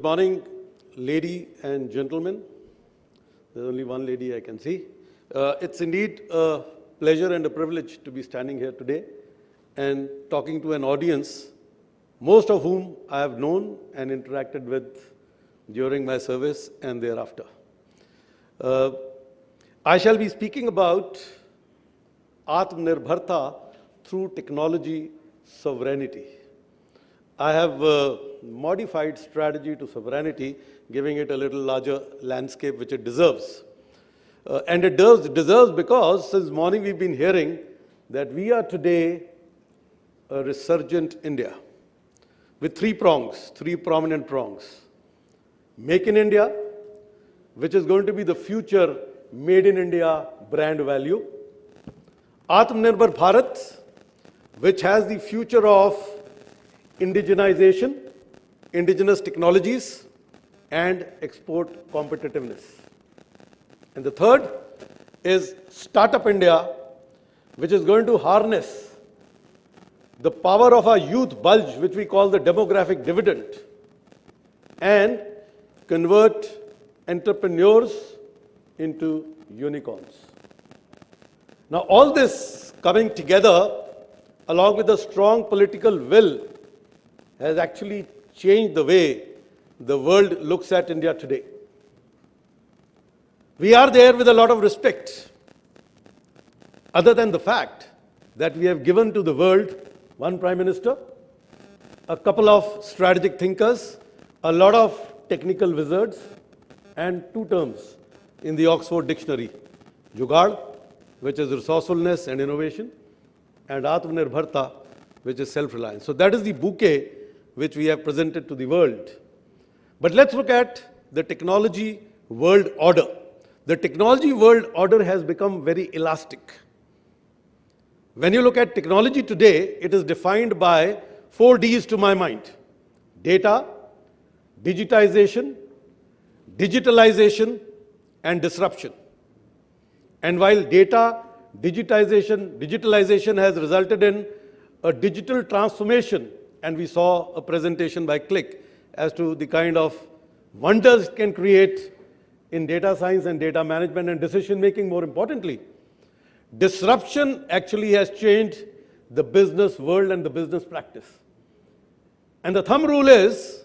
Good morning, lady and gentlemen. There's only one lady I can see. It's indeed a pleasure and a privilege to be standing here today and talking to an audience, most of whom I have known and interacted with during my service and thereafter. I shall be speaking about Atmanirbhar through technology sovereignty. I have modified strategy to sovereignty, giving it a little larger landscape which it deserves. And it deserves because since morning we've been hearing that we are today a resurgent India with three prominent prongs. Make in India, which is going to be the future made in India brand value. Atmanirbhar Bharat, which has the future of indigenization, indigenous technologies, and export competitiveness. And the third is Startup India, which is going to harness the power of our youth bulge, which we call the demographic dividend, and convert entrepreneurs into unicorns. Now, all this coming together, along with a strong political will, has actually changed the way the world looks at India today. We are there with a lot of respect, other than the fact that we have given to the world one Prime Minister, a couple of strategic thinkers, a lot of technical wizards, and two terms in the Oxford Dictionary: Jugaad, which is resourcefulness and innovation, and Atmanirbharta, which is self-reliance. So that is the bouquet which we have presented to the world. But let's look at the technology world order. The technology world order has become very elastic. When you look at technology today, it is defined by 4 Ds to my mind: data, digitization, digitalization, and disruption. And while data, digitalization has resulted in a digital transformation, and we saw a presentation by Click as to the kind of wonders it can create in data science and data management and decision making, more importantly. Disruption actually has changed the business world and the business practice. And the thumb rule is,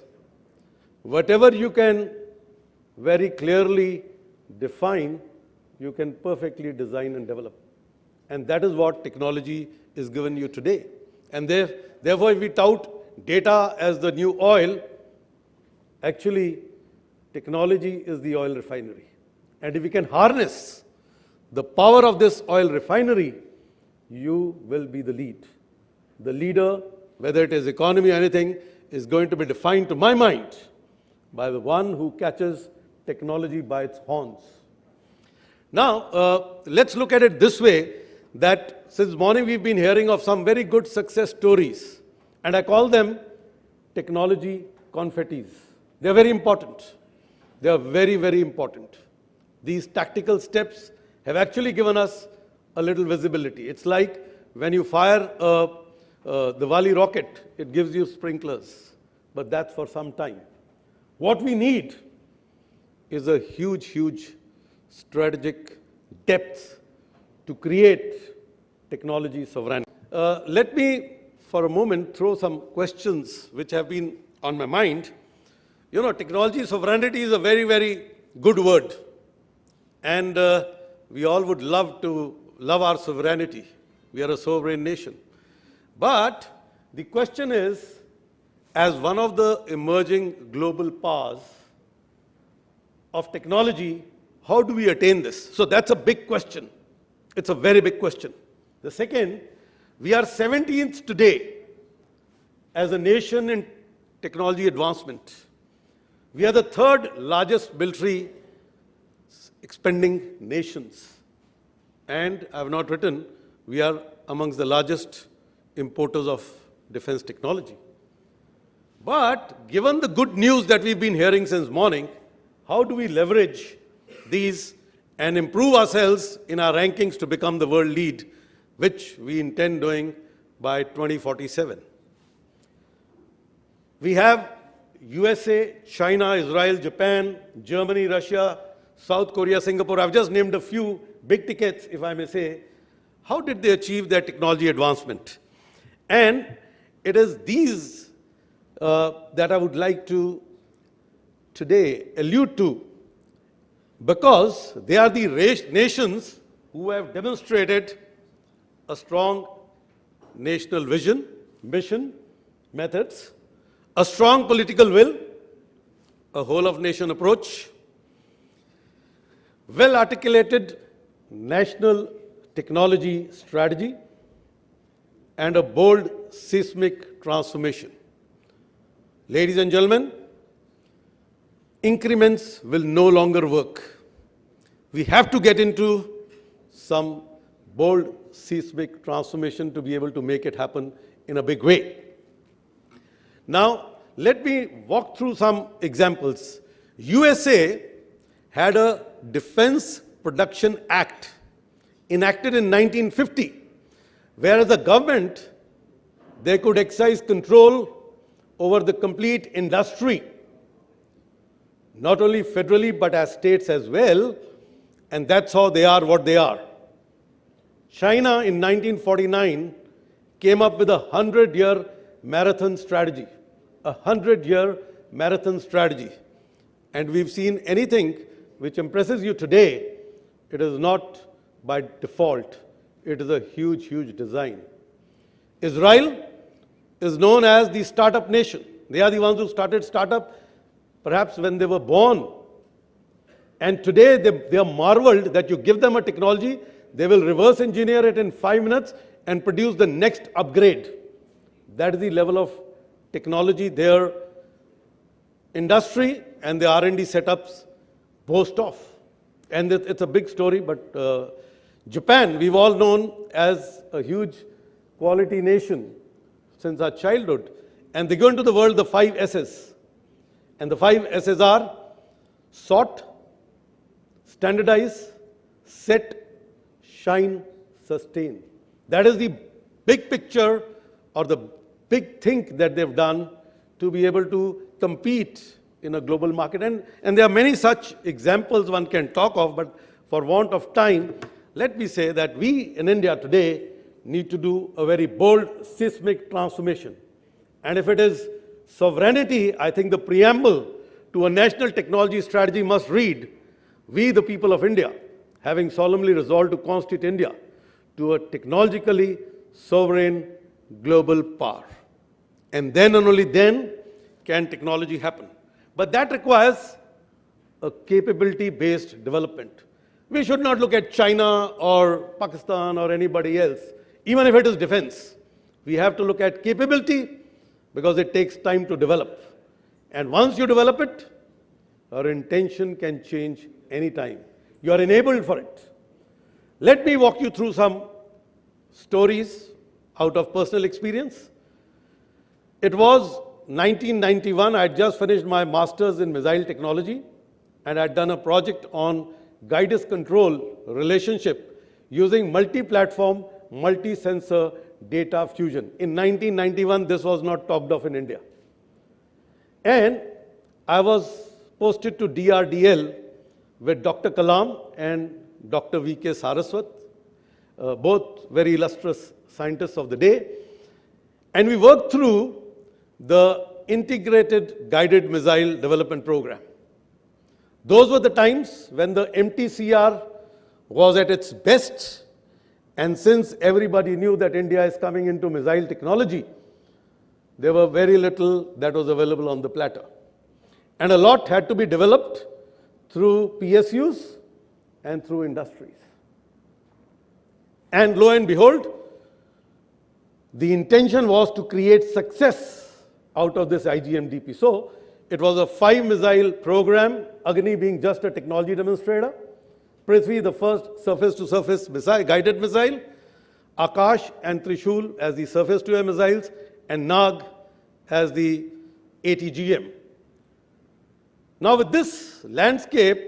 whatever you can very clearly define, you can perfectly design and develop. And that is what technology is given you today. And therefore, if we tout data as the new oil, actually, technology is the oil refinery. And if we can harness the power of this oil refinery, you will be the lead. The leader, whether it is economy or anything, is going to be defined, to my mind, by the one who catches technology by its horns. Now, let's look at it this way, that since morning we've been hearing of some very good success stories, and I call them technology confettis. They're very important. They are very, very important. These tactical steps have actually given us a little visibility. It's like when you fire the Wali rocket, it gives you sprinklers, but that's for some time. What we need is a huge, huge strategic depth to create technology sovereignty. Let me, for a moment, throw some questions which have been on my mind. You know, technology sovereignty is a very, very good word. And we all would love our sovereignty. We are a sovereign nation. But the question is, as one of the emerging global powers of technology, how do we attain this? So that's a big question. It's a very big question. The second, we are 17th today as a nation in technology advancement. We are the third largest military expending nations. And I have not written, we are amongst the largest importers of defense technology. But given the good news that we've been hearing since morning, how do we leverage these and improve ourselves in our rankings to become the world lead, which we intend doing by 2047? We have USA, China, Israel, Japan, Germany, Russia, South Korea, Singapore, I've just named a few big tickets, if I may say. How did they achieve their technology advancement? And it is these that I would like to today allude to, because they are the nations who have demonstrated a strong national vision, mission, methods, a strong political will, a whole-of-nation approach, well-articulated national technology strategy, and a bold seismic transformation. Ladies and gentlemen, increments will no longer work. We have to get into some bold seismic transformation to be able to make it happen in a big way. Now, let me walk through some examples. USA had a Defense Production Act enacted in 1950, whereas the government, they could exercise control over the complete industry, not only federally, but as states as well, and that's how they are what they are. China in 1949 came up with a 100-year marathon strategy, a 100-year marathon strategy. And we've seen anything which impresses you today, it is not by default. It is a huge, huge design. Israel is known as the startup nation. They are the ones who started startup perhaps when they were born. And today they are marveled that you give them a technology, they will reverse engineer it in 5 minutes and produce the next upgrade. That is the level of technology their industry and the R&D setups boast of. And it's a big story, but Japan, we've all known as a huge quality nation since our childhood. And they go into the world, the 5 S's. And the 5 S's are sort, standardize, set, shine, sustain. That is the big picture or the big thing that they've done to be able to compete in a global market. And there are many such examples one can talk of, but for want of time, let me say that we in India today need to do a very bold seismic transformation. And if it is sovereignty, I think the preamble to a national technology strategy must read, we the people of India, having solemnly resolved to constitute India to a technologically sovereign global power. And then and only then can technology happen. But that requires a capability-based development. We should not look at China or Pakistan or anybody else, even if it is defense. We have to look at capability because it takes time to develop. And once you develop it, our intention can change anytime. You are enabled for it. Let me walk you through some stories out of personal experience. It was 1991, I had just finished my master's in missile technology, and I had done a project on guidance control relationship using multi-platform, multi-sensor data fusion. In 1991, this was not talked of in India. And I was posted to DRDL with Dr. Kalam and Dr. V.K. Saraswat, both very illustrious scientists of the day. And we worked through the Integrated Guided Missile Development Program. Those were the times when the MTCR was at its best, and since everybody knew that India is coming into missile technology, there were very little that was available on the platter. And a lot had to be developed through PSUs and through industries. And lo and behold, the intention was to create success out of this IGMDP. So it was a 5-missile program, Agni being just a technology demonstrator, Prithvi the first surface-to-surface missile, guided missile, Akash and Trishul as the surface-to-air missiles, and Nag as the ATGM. Now with this landscape,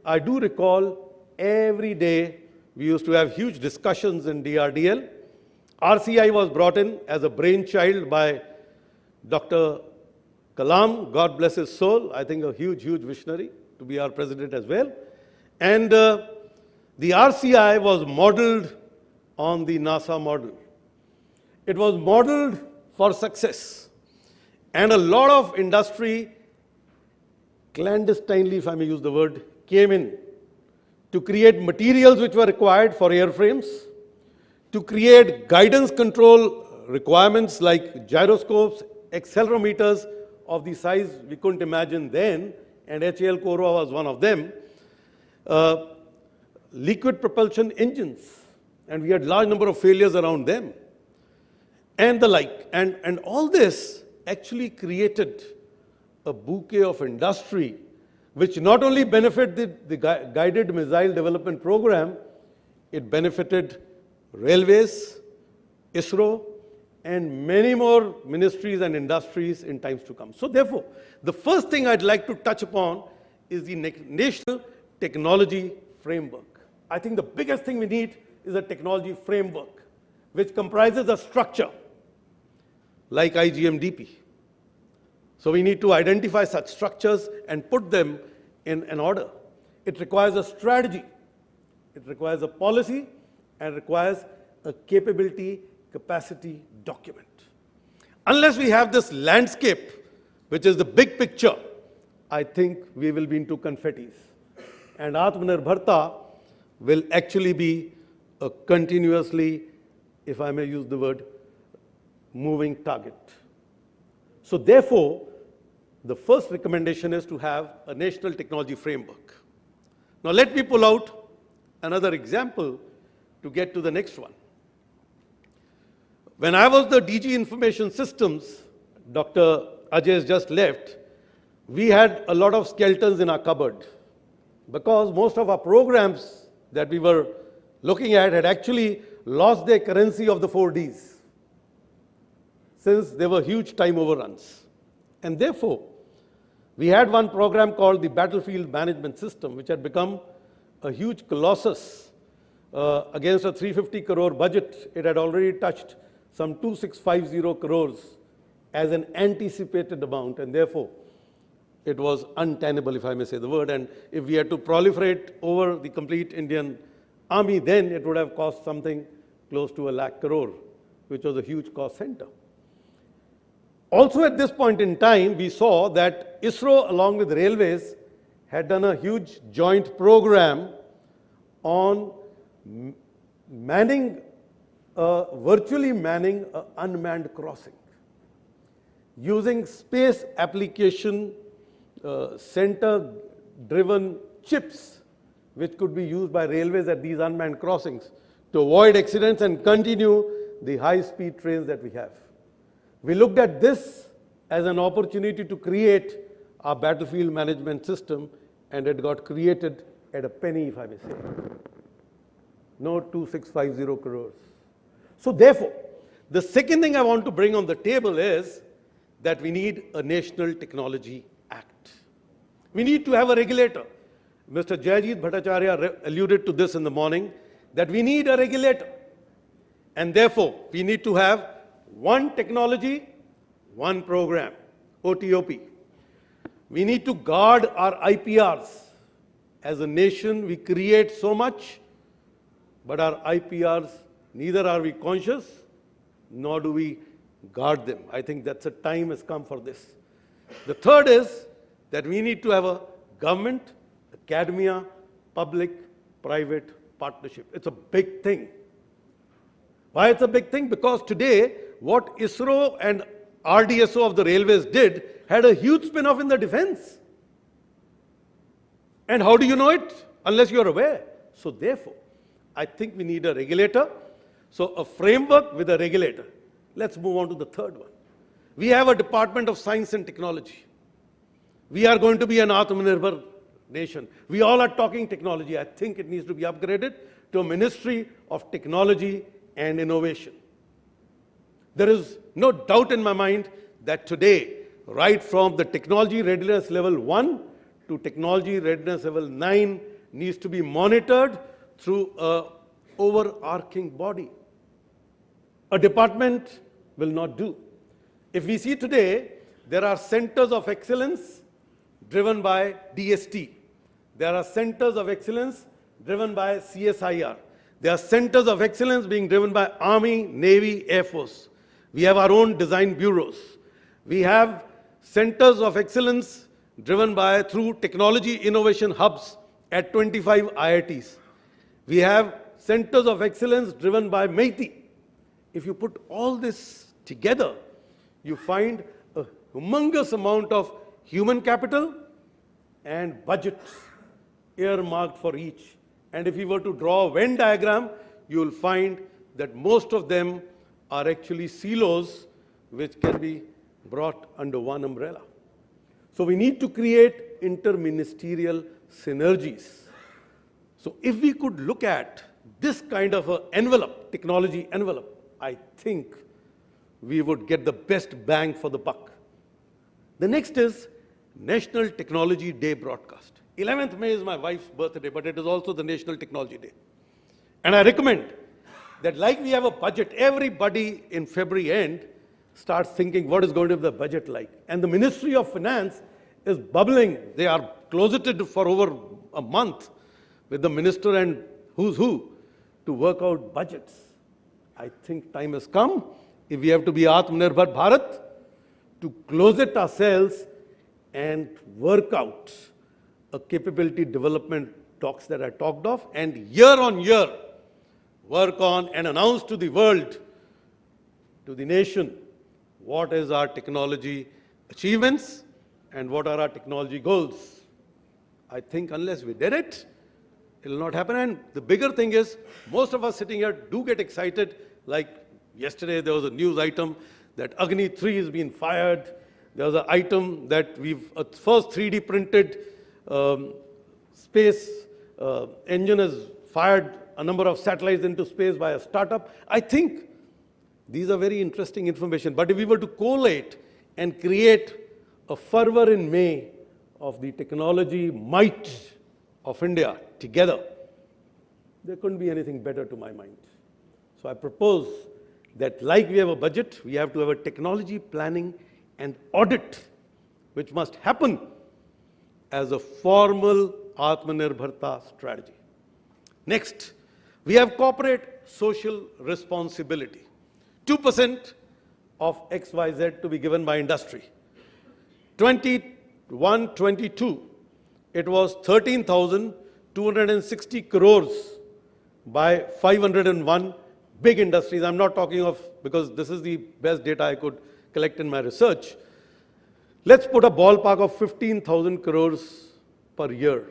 I do recall every day we used to have huge discussions in DRDL. RCI was brought in as a brainchild by Dr. Kalam, God bless his soul, I think a huge, huge visionary to be our president as well. And the RCI was modeled on the NASA model. It was modeled for success. And a lot of industry, clandestinely, if I may use the word, came in to create materials which were required for airframes, to create guidance control requirements like gyroscopes, accelerometers of the size we couldn't imagine then, and HAL Korwa was one of them, liquid propulsion engines, and we had large number of failures around them, and the like. And all this actually created a bouquet of industry which not only benefited the guided missile development program, it benefited railways, ISRO, and many more ministries and industries in times to come. So therefore, the first thing I'd like to touch upon is the National Technology Framework. I think the biggest thing we need is a technology framework, which comprises a structure like IGMDP. So we need to identify such structures and put them in an order. It requires a strategy, it requires a policy, and requires a capability, capacity document. Unless we have this landscape, which is the big picture, I think we will be into confettis. And Atmanirbharta will actually be a continuously, if I may use the word, moving target. So therefore, the first recommendation is to have a national technology framework. Now let me pull out another example to get to the next one. When I was the DG Information Systems, Dr. Ajay has just left, we had a lot of skeletons in our cupboard because most of our programs that we were looking at had actually lost their currency of the 4Ds since there were huge time overruns. And therefore, we had one program called the Battlefield Management System, which had become a huge colossus against a 350 crore budget. It had already touched some 2650 crores as an anticipated amount, and therefore, it was untenable, if I may say the word. And if we had to proliferate over the complete Indian army, then it would have cost something close to 1 lakh crore, which was a huge cost center. Also at this point in time, we saw that ISRO, along with railways, had done a huge joint program on virtually manning an unmanned crossing, using space application center-driven chips, which could be used by railways at these unmanned crossings to avoid accidents and continue the high-speed trains that we have. We looked at this as an opportunity to create our battlefield management system, and it got created at a penny, if I may say. No 2650 crores. So therefore, the second thing I want to bring on the table is that we need a National Technology Act. We need to have a regulator. Mr. Jayajit Bhattacharya alluded to this in the morning, that we need a regulator. And therefore, we need to have one technology, one program, OTOP. We need to guard our IPRs. As a nation, we create so much, but our IPRs, neither are we conscious, nor do we guard them. I think that's a time has come for this. The third is that we need to have a government, academia, public, private partnership. It's a big thing. Why it's a big thing? Because today, what ISRO and RDSO of the railways did had a huge spin-off in the defense. And how do you know it? Unless you're aware. So therefore, I think we need a regulator. So a framework with a regulator. Let's move on to the third one. We have a Department of Science and Technology. We are going to be an Atmanirbhar nation. We all are talking technology. I think it needs to be upgraded to a Ministry of Technology and Innovation. There is no doubt in my mind that today, right from the technology readiness level 1 to technology readiness level 9 needs to be monitored through an overarching body. A department will not do. If we see today, There are centers of excellence driven by DST. There are centers of excellence driven by CSIR. There are centers of excellence being driven by Army, Navy, Air Force. We have our own design bureaus. We have centers of excellence driven by through technology innovation hubs at 25 IITs. We have centers of excellence driven by MeitY. If you put all this together, you find a humongous amount of human capital and budgets earmarked for each. And if you were to draw a Venn diagram, you will find that most of them are actually silos which can be brought under one umbrella. So we need to create interministerial synergies. So if we could look at this kind of an envelope, technology envelope, I think we would get the best bang for the buck. The next is National Technology Day broadcast. 11th May is my wife's birthday, but it is also the National Technology Day. And I recommend that like we have a budget, everybody in February end starts thinking what is going to be the budget like. And the Ministry of Finance is bubbling. They are closeted for over a month with the minister and who's who to work out budgets. I think time has come, if we have to be Atmanirbhar Bharat, to closet ourselves and work out a capability development talks that I talked of, and year on year work on and announce to the world, to the nation, what is our technology achievements and what are our technology goals. I think unless we did it, it will not happen. And the bigger thing is, most of us sitting here do get excited. Like yesterday, there was a news item that Agni 3 has been fired. There was an item that we've first 3D printed space engine has fired a number of satellites into space by a startup. I think these are very interesting information. But if we were to collate and create a fervor in May of the technology might of India together, there couldn't be anything better to my mind. So I propose that like we have a budget, we have to have a technology planning and audit, which must happen as a formal Atmanirbharta strategy. Next, we have corporate social responsibility. 2% of XYZ to be given by industry. 21-22, it was 13,260 crores by 501 big industries. I'm not talking of, because this is the best data I could collect in my research. Let's put a ballpark of 15,000 crores per year.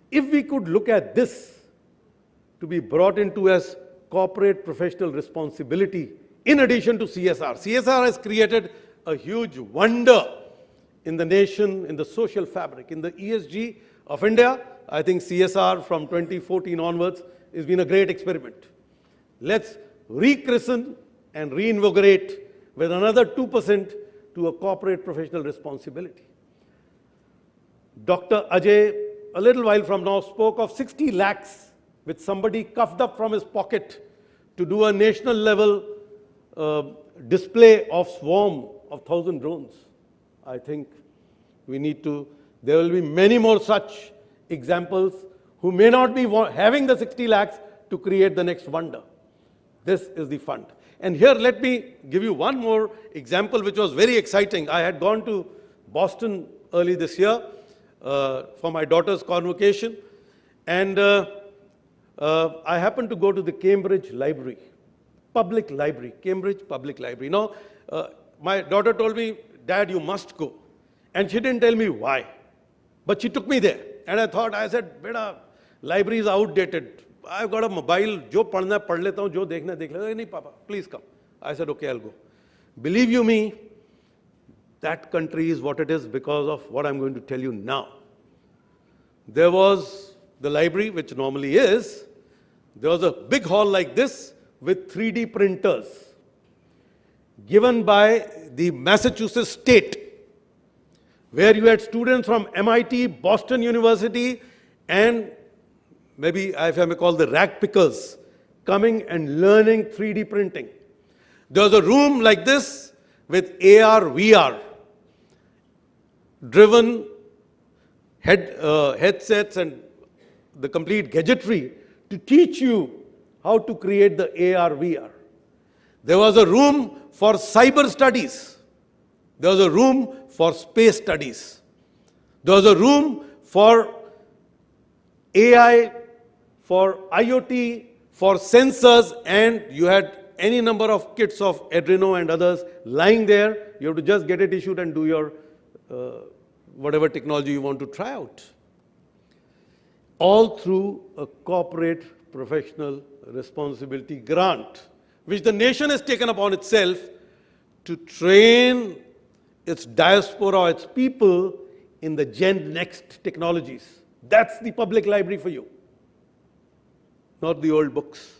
If we could look at this to be brought into as corporate professional responsibility in addition to CSR. CSR has created a huge wonder in the nation, in the social fabric. In the ESG of India, I think CSR from 2014 onwards has been a great experiment. Let's rechristen and reinvigorate with another 2% to a corporate professional responsibility. Dr. Ajay, a little while from now, spoke of 60 lakhs which somebody coughed up from his pocket to do a national level display of swarm of 1,000 drones. I think we need to, there will be many more such examples who may not be having the 60 lakhs to create the next wonder. This is the fund. And here, let me give you one more example which was very exciting. I had gone to Boston early this year for my daughter's convocation, and I happened to go to the Cambridge Library, public library, Cambridge Public Library. Now, my daughter told me, Dad, you must go. And she didn't tell me why, but she took me there. And I said, Beta, library is outdated. I've got a mobile, jo padhna padh leta hu, jo dekhna dekh leta. Nahi, Papa, please come. I said, okay, I'll go. Believe you me, that country is what it is because of what I'm going to tell you now. There was the library, which normally is, there was a big hall like this with 3D printers given by the Massachusetts state, where you had students from MIT, Boston University, and maybe, if I may call, the rag pickers coming and learning 3D printing. There was a room like this with AR, VR, driven headsets and the complete gadgetry to teach you how to create the AR, VR. There was a room for cyber studies. There was a room for space studies. There was a room for AI, for IoT, for sensors, and you had any number of kits of Arduino and others lying there. You have to just get it issued and do your whatever technology you want to try out. All through a corporate professional responsibility grant, which the nation has taken upon itself to train its diaspora, its people in the Gen Next technologies. That's the public library for you, not the old books.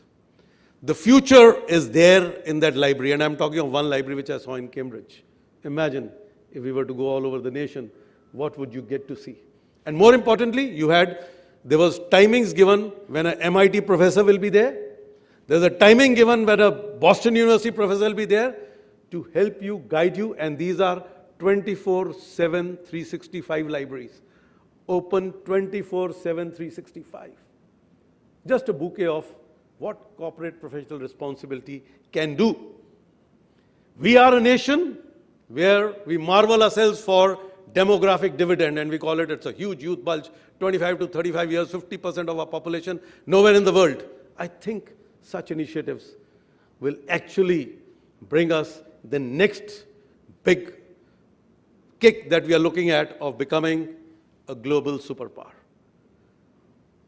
The future is there in that library, and I'm talking of one library which I saw in Cambridge. Imagine if we were to go all over the nation, what would you get to see? And more importantly, there was timings given when an MIT professor will be there. There's a timing given when a Boston University professor will be there to help you, guide you, and these are 24/7, 365 libraries. Open 24/7, 365. Just a bouquet of what corporate professional responsibility can do. We are a nation where we marvel ourselves for demographic dividend, and we call it, it's a huge youth bulge, 25 to 35 years, 50% of our population, nowhere in the world. I think such initiatives will actually bring us the next big kick that we are looking at of becoming a global superpower.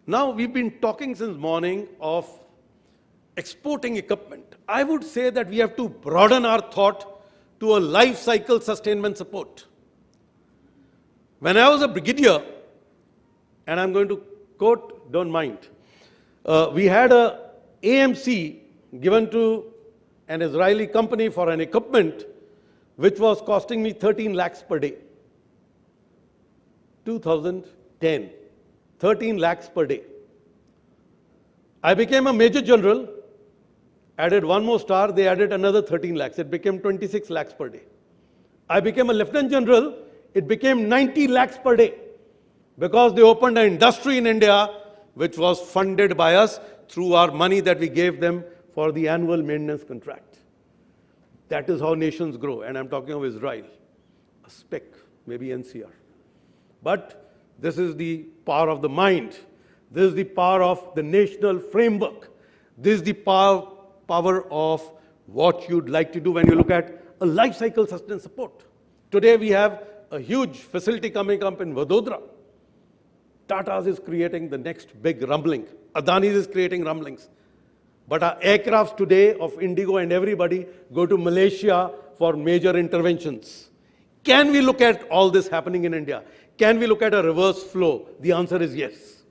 Now, we've been talking since morning of exporting equipment. I would say that we have to broaden our thought to a life cycle sustainment support. When I was a brigadier, and I'm going to quote, don't mind, we had a AMC given to an Israeli company for an equipment which was costing me 13 lakhs per day. 2010, 13 lakhs per day. I became a major general, added one more star, they added another 13 lakhs. It became 26 lakhs per day. I became a lieutenant general, it became 90 lakhs per day because they opened an industry in India which was funded by us through our money that we gave them for the annual maintenance contract. That is how nations grow, and I'm talking of Israel, a speck, maybe NCR. But this is the power of the mind. This is the power of the national framework. This is the power of what you'd like to do when you look at a life cycle sustenance support. Today we have a huge facility coming up in Vadodara. Tata's is creating the next big rumbling. Adani's is creating rumblings. But our aircrafts today of Indigo and everybody go to Malaysia for major interventions. Can we look at all this happening in India? Can we look at a reverse flow? The answer is yes.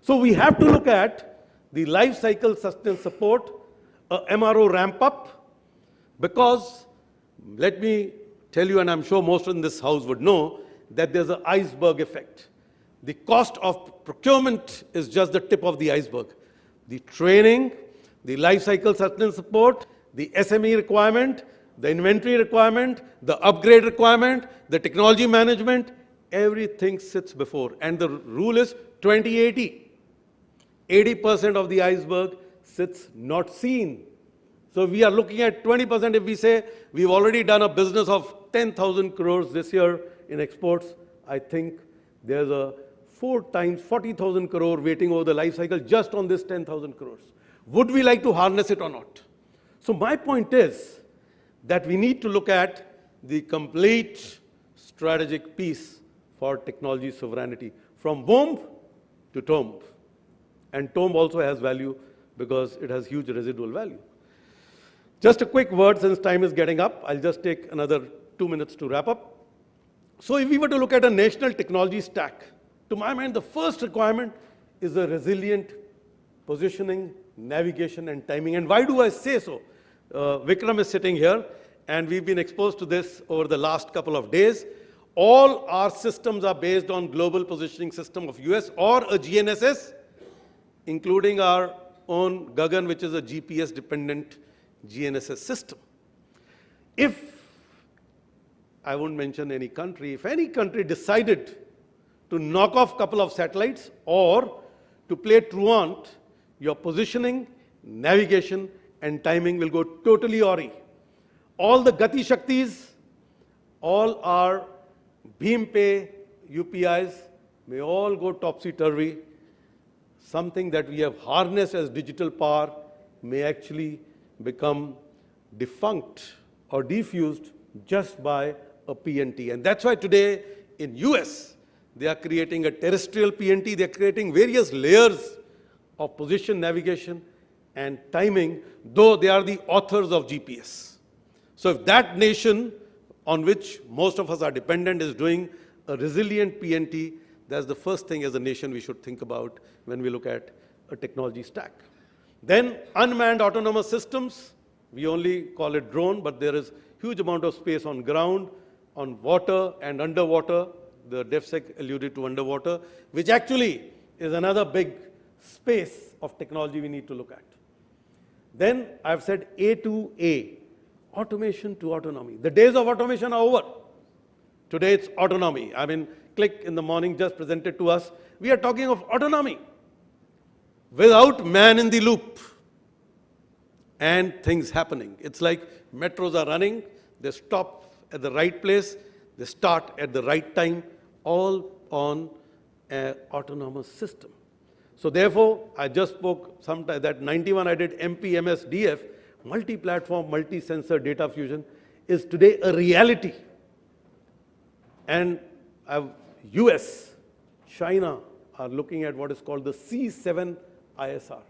So we have to look at the life cycle sustenance support, a MRO ramp up, because let me tell you, and I'm sure most in this house would know, that there's an iceberg effect. The cost of procurement is just the tip of the iceberg. The training, the life cycle sustenance support, the SME requirement, the inventory requirement, the upgrade requirement, the technology management, everything sits before. And the rule is 20/80. 80% of the iceberg sits not seen. So we are looking at 20%. If we say we've already done a business of 10,000 crores this year in exports, I think there's a 4 times 40,000 crore waiting over the life cycle just on this 10,000 crores. Would we like to harness it or not? So my point is that we need to look at the complete strategic piece for technology sovereignty, from womb to tomb. And tomb also has value because it has huge residual value. Just a quick word, since time is getting up. I'll just take another 2 minutes to wrap up. So if we were to look at a national technology stack, to my mind, the first requirement is a resilient positioning, navigation, and timing. And why do I say so? Vikram is sitting here, and we've been exposed to this over the last couple of days. All our systems are based on global positioning system of US or a GNSS, including our own Gagan, which is a GPS-dependent GNSS system. If I won't mention any country, if any country decided to knock off a couple of satellites or to play truant, your positioning, navigation, and timing will go totally awry. All the Gati Shaktis, all our BHIM-Pay UPIs may all go topsy-turvy. Something that we have harnessed as digital power may actually become defunct or defused just by a PNT. And that's why today in US, they are creating a terrestrial PNT. They are creating various layers of position, navigation, and timing, though they are the authors of GPS. So if that nation on which most of us are dependent is doing a resilient PNT, that's the first thing as a nation we should think about when we look at a technology stack. Then unmanned autonomous systems, we only call it drone, but there is huge amount of space on ground, on water and underwater. The DefSec alluded to underwater, which actually is another big space of technology we need to look at. Then I've said A to A, automation to autonomy. The days of automation are over. Today it's autonomy. I mean, Click in the morning just presented to us. We are talking of autonomy without man in the loop and things happening. It's like metros are running, they stop at the right place, they start at the right time, all on an autonomous system. So therefore, I just spoke sometime that 91 I did MPMSDF, multi-platform, multi-sensor data fusion, is today a reality. And US, China are looking at what is called the C7 ISR.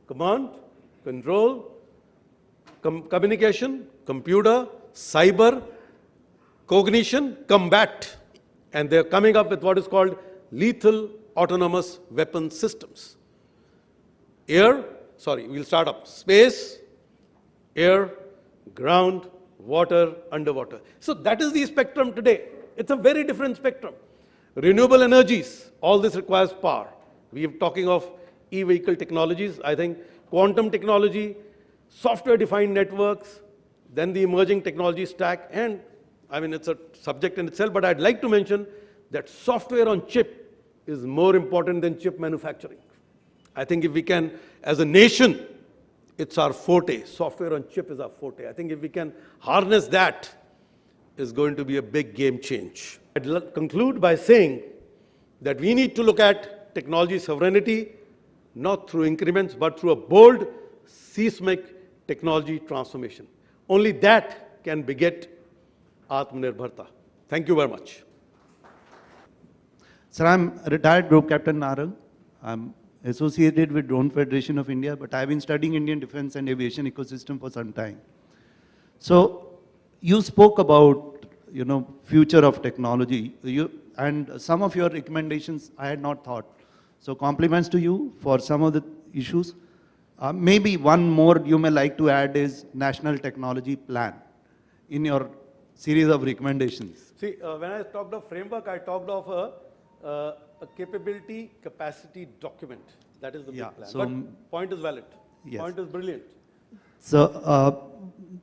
Command, control, communication, computer, cyber, cognition, combat. And they're coming up with what is called lethal autonomous weapon systems. We'll start up. Space, air, ground, water, underwater. So that is the spectrum today. It's a very different spectrum. Renewable energies, all this requires power. We are talking of e-vehicle technologies. I think quantum technology, software-defined networks, then the emerging technology stack, and I mean, it's a subject in itself, but I'd like to mention that software on chip is more important than chip manufacturing. I think if we can, as a nation, it's our forte. Software on chip is our forte. I think if we can harness that, it's going to be a big game change. I'd conclude by saying that we need to look at technology sovereignty, not through increments, but through a bold, seismic technology transformation. Only that can beget Atmanirbharta. Thank you very much. Sir, I'm a retired Group Captain Narang. I'm associated with Drone Federation of India, but I've been studying Indian defense and aviation ecosystem for some time. So you spoke about, future of technology, and some of your recommendations I had not thought. So compliments to you for some of the issues. Maybe one more you may like to add is National Technology Plan in your series of recommendations. See, when I talked of framework, I talked of a capability capacity document. That is the big plan. So, but point is valid. Yes. Point is brilliant. So,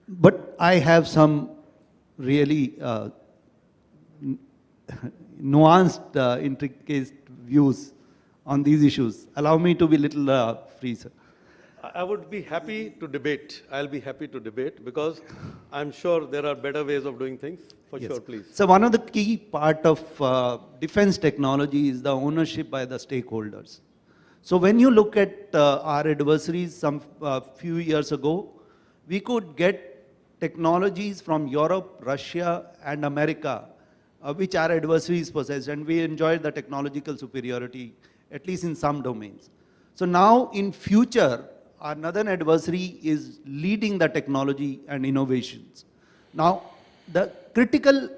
but I have some really nuanced, intricate views on these issues. Allow me to be a little free, sir. I would be happy to debate. I'll be happy to debate because I'm sure there are better ways of doing things. For Yes. sure, please. So one of the key part of defense technology is the ownership by the stakeholders. So when you look at our adversaries some few years ago, we could get technologies from Europe, Russia, and America, which our adversaries possessed, and we enjoyed the technological superiority, at least in some domains. So now in future, our northern adversary is leading the technology and innovations. Now, the critical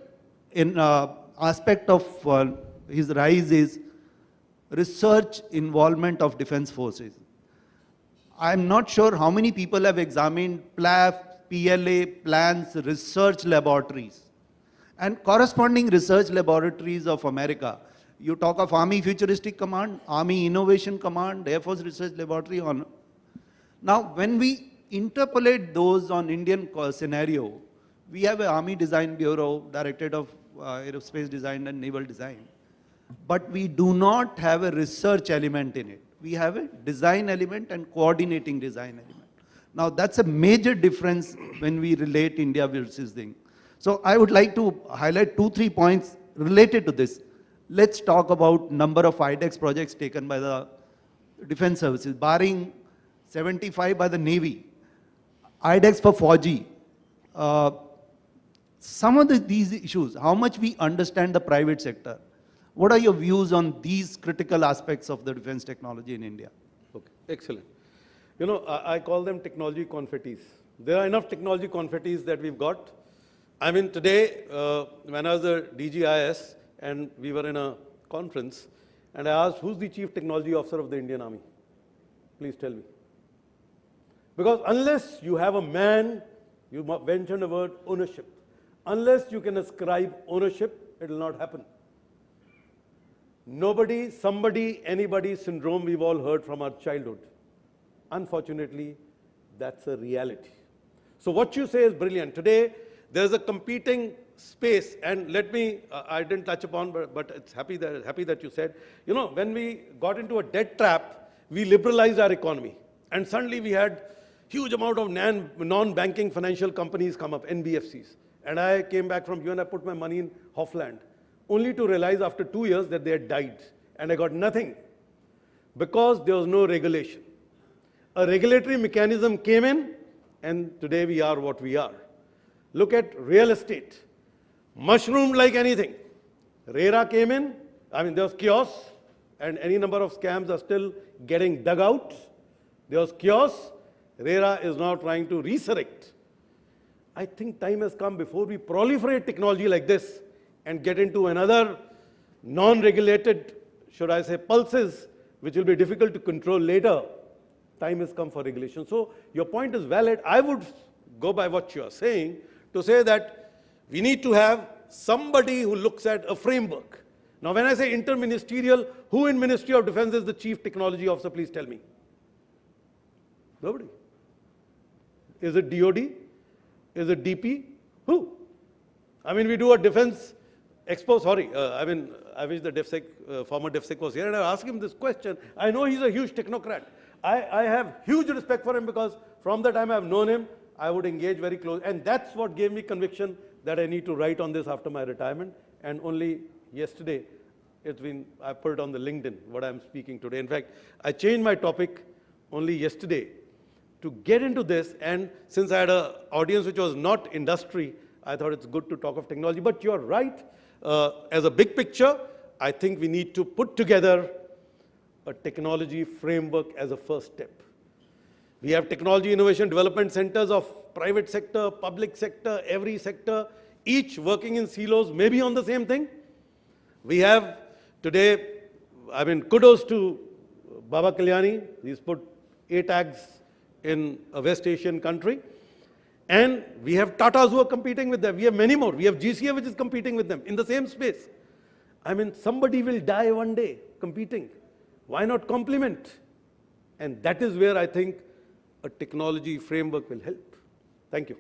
aspect of his rise is research involvement of defense forces. I'm not sure how many people have examined PLAF, PLA, plans, research laboratories, and corresponding research laboratories of America. You talk of Army Futuristic Command, Army Innovation Command, Air Force Research Laboratory. Now, when we interpolate those on Indian scenario, We have an Army Design Bureau, Directorate of Aerospace Design and Naval Design, but we do not have a research element in it. We have a design element and coordinating design element. Now that's a major difference when we relate India versus thing. So I would like to highlight 2-3 points related to this. Let's talk about number of IDEX projects taken by the defense services, barring 75 by the Navy, IDEX for 4G. Some of these issues, how much we understand the private sector. What are your views on these critical aspects of the defense technology in India? Okay, excellent. You know, I call them technology confettis. There are enough technology confettis that we've got. I mean, today, when I was the DGIS and we were in a conference, and I asked, who's the Chief Technology Officer of the Indian Army? Please tell me. Because unless you have a man, you mentioned the word ownership. Unless you can ascribe ownership, it will not happen. Nobody, somebody, anybody syndrome we've all heard from our childhood. Unfortunately, that's a reality. So what you say is brilliant. Today, there's a competing space, and let me, I didn't touch upon, but it's happy that you said, you know, when we got into a debt trap, we liberalized our economy. And suddenly we had huge amount of non-banking financial companies come up, NBFCs. And I came back from UN, I put my money in Hoffland, only to realize after 2 years that they had died. And I got nothing, because there was no regulation. A regulatory mechanism came in, and today we are what we are. Look at real estate. Mushroomed like anything. RERA came in, I mean, there was chaos, and any number of scams are still getting dug out. There was chaos. RERA is now trying to resurrect. I think time has come before we proliferate technology like this and get into another non-regulated, should I say, pulses, which will be difficult to control later. Time has come for regulation. So your point is valid. I would go by what you are saying to say that we need to have somebody who looks at a framework. Now, when I say interministerial, who in Ministry of Defense is the Chief Technology Officer? Please tell me. Nobody. Is it DOD? Is it DP? Who? I mean, we do a defense expo. Sorry, I wish the DefSec, former DefSec was here, and I asked him this question. I know he's a huge technocrat. I have huge respect for him, because from the time I've known him, I would engage very close. And that's what gave me conviction that I need to write on this after my retirement. And only yesterday, I put it on the LinkedIn, what I'm speaking today. In fact, I changed my topic only yesterday to get into this. And since I had an audience which was not industry, I thought it's good to talk of technology. But you're right. As a big picture, I think we need to put together a technology framework as a first step. We have technology innovation development centers of private sector, public sector, every sector, each working in silos, maybe on the same thing. We have today, I mean, kudos to Baba Kalyani. He's put ATAGs in a West Asian country. And we have Tatas who are competing with them. We have many more. We have GCA which is competing with them in the same space. I mean, somebody will die one day competing. Why not complement? And that is where I think a technology framework will help. Thank you.